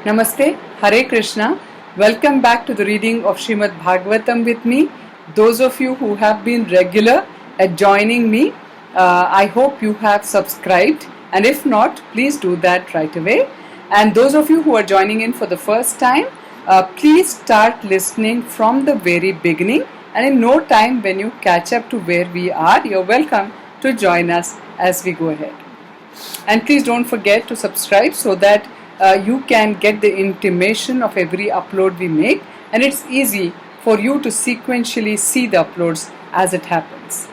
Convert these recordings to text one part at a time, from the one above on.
Namaste, Hare Krishna. Welcome back to the reading of Srimad Bhagavatam with me. Those of you who have been regular at joining me, I hope you have subscribed, and if not, please do that right away. And those of you who are joining in for the first time, please start listening from the very beginning, and in no time when you catch up to where we are, you're welcome to join us as we go ahead. And please don't forget to subscribe so that you can get the intimation of every upload we make, and it's easy for you to sequentially see the uploads as it happens.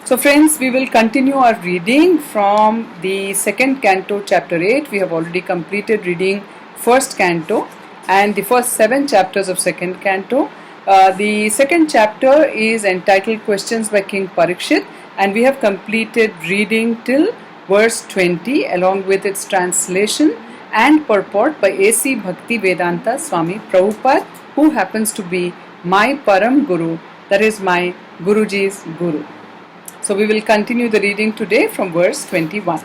So friends, we will continue our reading from the second canto, chapter 8. We have already completed reading first canto and the first 7 chapters of second canto. The second chapter is entitled Questions by King Parikshit, and we have completed reading till verse 20 along with its translation and purport by A.C. Bhakti Vedanta Swami Prabhupada, who happens to be my Param Guru, that is my Guruji's Guru. So we will continue the reading today from verse 21.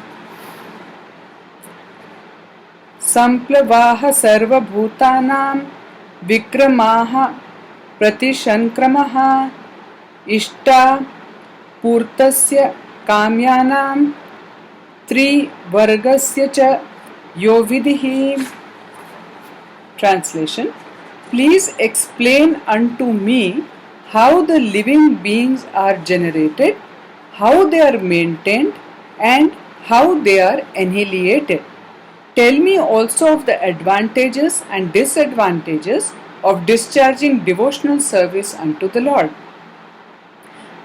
Samplavaha sarva bhutanam vikramaha pratishankramaha ishta purtasya kamyanam tri vargasya cha yo vidhi. Translation: Please explain unto me how the living beings are generated, how they are maintained, and how they are annihilated. Tell me also of the advantages and disadvantages of discharging devotional service unto the Lord.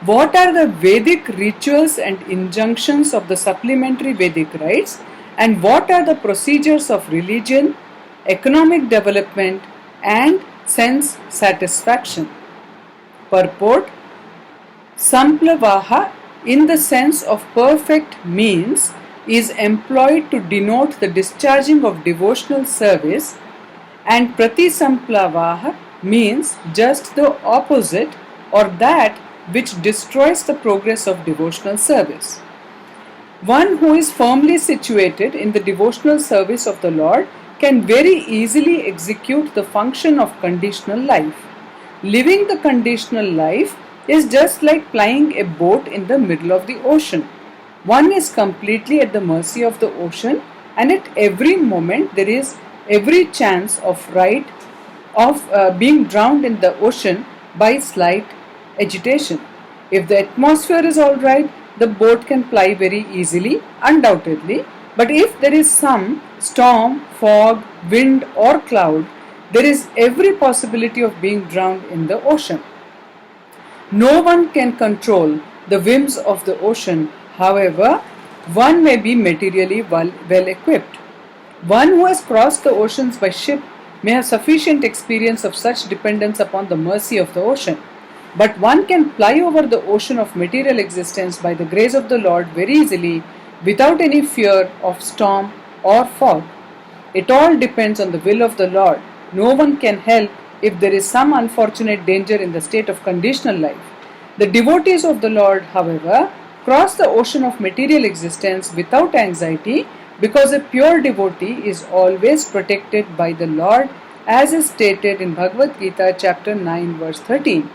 What are the Vedic rituals and injunctions of the supplementary Vedic rites, and what are the procedures of religion, economic development, and sense satisfaction? Purport: Samplavaha, in the sense of perfect means, is employed to denote the discharging of devotional service, and Pratisamplavaha means just the opposite, or that which destroys the progress of devotional service. One who is firmly situated in the devotional service of the Lord can very easily execute the function of conditional life. Living the conditional life is just like plying a boat in the middle of the ocean. One is completely at the mercy of the ocean, and at every moment there is every chance of being drowned in the ocean by slight agitation. If the atmosphere is all right, the boat can ply very easily, undoubtedly. But if there is some storm, fog, wind, or cloud, there is every possibility of being drowned in the ocean. No one can control the whims of the ocean. However, one may be materially well equipped. One who has crossed the oceans by ship may have sufficient experience of such dependence upon the mercy of the ocean. But one can ply over the ocean of material existence by the grace of the Lord very easily, without any fear of storm or fog. It all depends on the will of the Lord. No one can help if there is some unfortunate danger in the state of conditional life. The devotees of the Lord, however, cross the ocean of material existence without anxiety, because a pure devotee is always protected by the Lord, as is stated in Bhagavad Gita chapter 9 verse 13.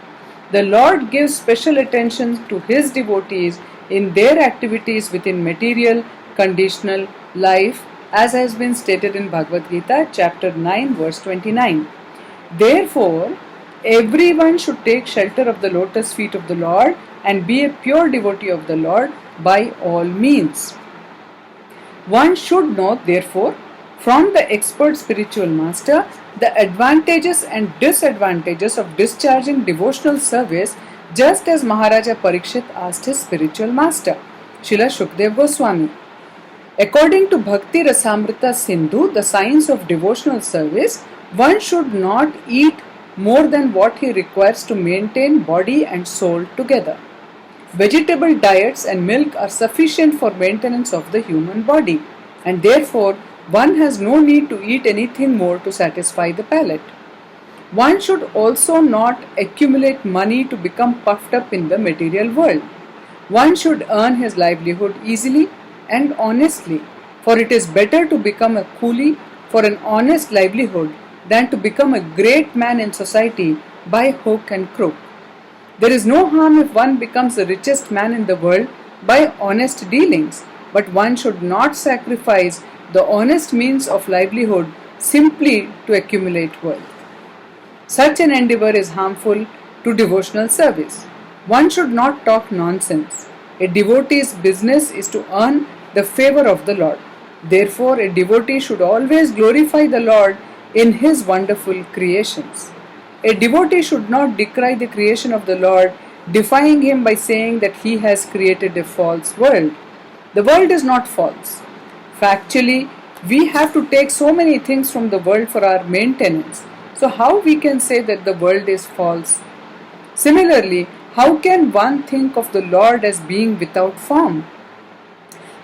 The Lord gives special attention to His devotees in their activities within material, conditional life, as has been stated in Bhagavad Gita chapter 9 verse 29. Therefore, everyone should take shelter of the lotus feet of the Lord and be a pure devotee of the Lord by all means. One should know, therefore, from the expert spiritual master, the advantages and disadvantages of discharging devotional service, just as Maharaja Parikshit asked his spiritual master, Srila Shukdev Goswami. According to Bhakti Rasamrita Sindhu, the science of devotional service, one should not eat more than what he requires to maintain body and soul together. Vegetable diets and milk are sufficient for maintenance of the human body, and therefore one has no need to eat anything more to satisfy the palate. One should also not accumulate money to become puffed up in the material world. One should earn his livelihood easily and honestly, for it is better to become a coolie for an honest livelihood than to become a great man in society by hook and crook. There is no harm if one becomes the richest man in the world by honest dealings, but one should not sacrifice the honest means of livelihood simply to accumulate wealth. Such an endeavor is harmful to devotional service. One should not talk nonsense. A devotee's business is to earn the favor of the Lord. Therefore, a devotee should always glorify the Lord in his wonderful creations. A devotee should not decry the creation of the Lord, defying him by saying that he has created a false world. The world is not false. Factually, we have to take so many things from the world for our maintenance. So how we can say that the world is false? Similarly, how can one think of the Lord as being without form?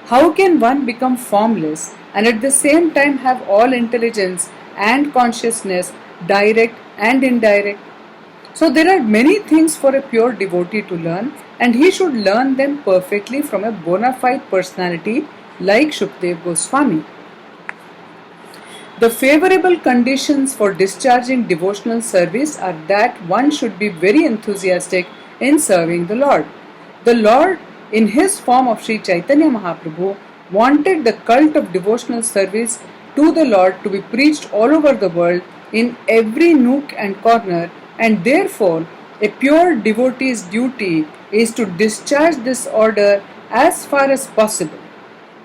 How can one become formless and at the same time have all intelligence and consciousness, direct and indirect? So there are many things for a pure devotee to learn, and he should learn them perfectly from a bona fide personality like Shukdev Goswami. The favorable conditions for discharging devotional service are that one should be very enthusiastic in serving the Lord. The Lord, in his form of Sri Chaitanya Mahaprabhu, wanted the cult of devotional service to the Lord to be preached all over the world in every nook and corner, and therefore a pure devotee's duty is to discharge this order as far as possible.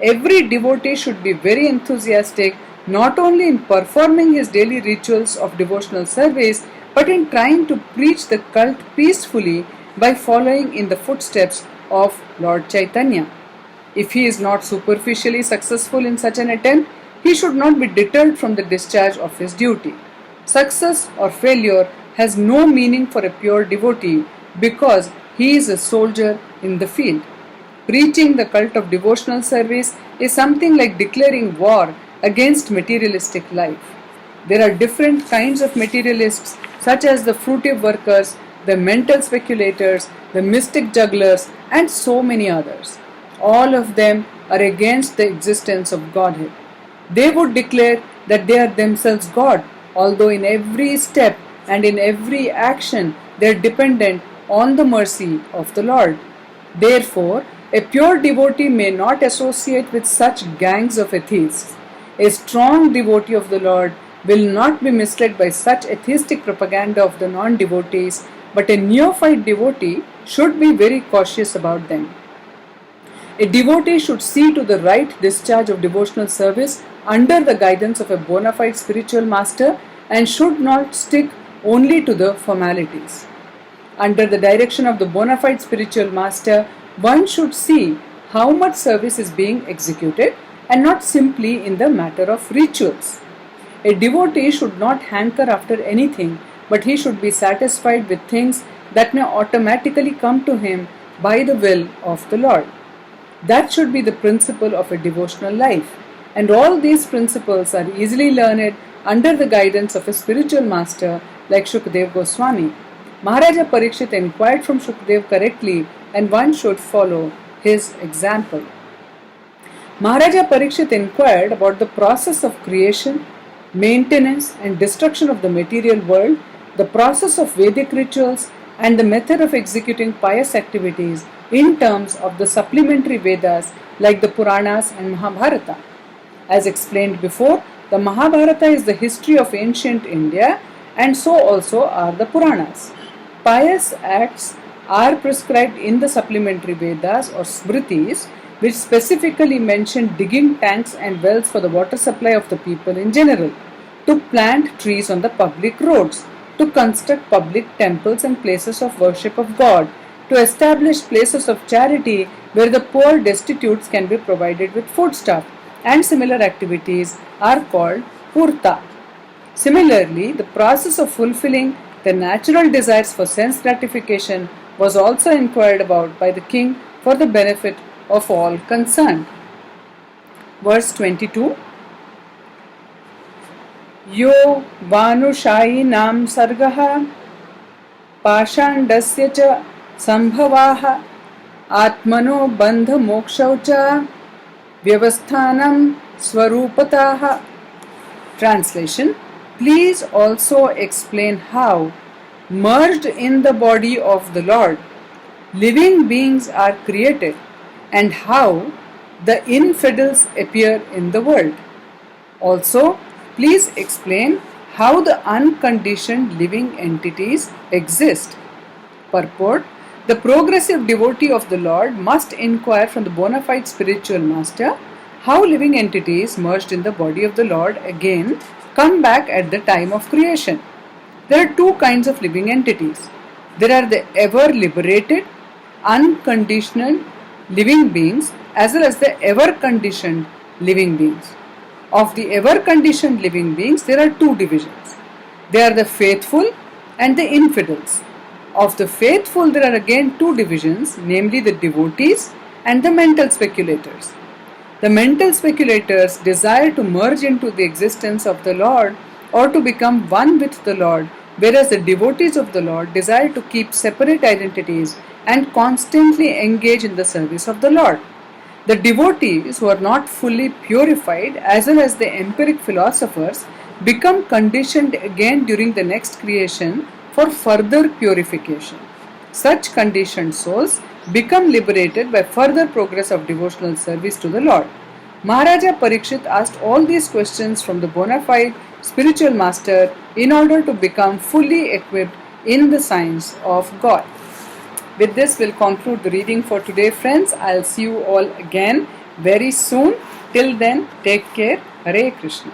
Every devotee should be very enthusiastic not only in performing his daily rituals of devotional service but in trying to preach the cult peacefully by following in the footsteps of Lord Chaitanya. If he is not superficially successful in such an attempt, he should not be deterred from the discharge of his duty. Success or failure has no meaning for a pure devotee because he is a soldier in the field. Preaching the cult of devotional service is something like declaring war against materialistic life. There are different kinds of materialists such as the fruitive workers, the mental speculators, the mystic jugglers, and so many others. All of them are against the existence of Godhead. They would declare that they are themselves God, although in every step and in every action they are dependent on the mercy of the Lord. Therefore, a pure devotee may not associate with such gangs of atheists. A strong devotee of the Lord will not be misled by such atheistic propaganda of the non-devotees, but a neophyte devotee should be very cautious about them. A devotee should see to the right discharge of devotional service under the guidance of a bona fide spiritual master and should not stick only to the formalities. Under the direction of the bona fide spiritual master, one should see how much service is being executed and not simply in the matter of rituals. A devotee should not hanker after anything, but he should be satisfied with things that may automatically come to him by the will of the Lord. That should be the principle of a devotional life, and all these principles are easily learned under the guidance of a spiritual master like Shukdev Goswami. Maharaja Parikshit inquired from Shukdev correctly, and one should follow his example. Maharaja Parikshit inquired about the process of creation, maintenance and destruction of the material world, the process of Vedic rituals, and the method of executing pious activities in terms of the supplementary Vedas like the Puranas and Mahabharata. As explained before, the Mahabharata is the history of ancient India, and so also are the Puranas. Pious acts are prescribed in the supplementary Vedas or Smritis, which specifically mention digging tanks and wells for the water supply of the people in general, to plant trees on the public roads, to construct public temples and places of worship of God, to establish places of charity where the poor destitutes can be provided with foodstuff, and similar activities are called purta. Similarly, the process of fulfilling the natural desires for sense gratification was also inquired about by the king for the benefit of all concerned. Verse 22. Yo vanushainam sargaha pashandasya cha sambhavaha atmano bandha mokshaucha vyavasthanam swarupataha. Translation: Please also explain how, merged in the body of the Lord, living beings are created and how the infidels appear in the world. Also, please explain how the unconditioned living entities exist. Purport: The progressive devotee of the Lord must inquire from the bona fide spiritual master how living entities merged in the body of the Lord again come back at the time of creation. There are two kinds of living entities. There are the ever liberated, unconditional living beings as well as the ever conditioned living beings. Of the ever conditioned living beings, there are two divisions. They are the faithful and the infidels. Of the faithful, there are again two divisions, namely the devotees and the mental speculators. The mental speculators desire to merge into the existence of the Lord or to become one with the Lord, whereas the devotees of the Lord desire to keep separate identities and constantly engage in the service of the Lord. The devotees who are not fully purified, as well as the empiric philosophers, become conditioned again during the next creation for further purification. Such conditioned souls become liberated by further progress of devotional service to the Lord. Maharaja Parikshit asked all these questions from the bona fide spiritual master in order to become fully equipped in the science of God. With this, we'll conclude the reading for today, friends. I'll see you all again very soon. Till then, take care. Hare Krishna.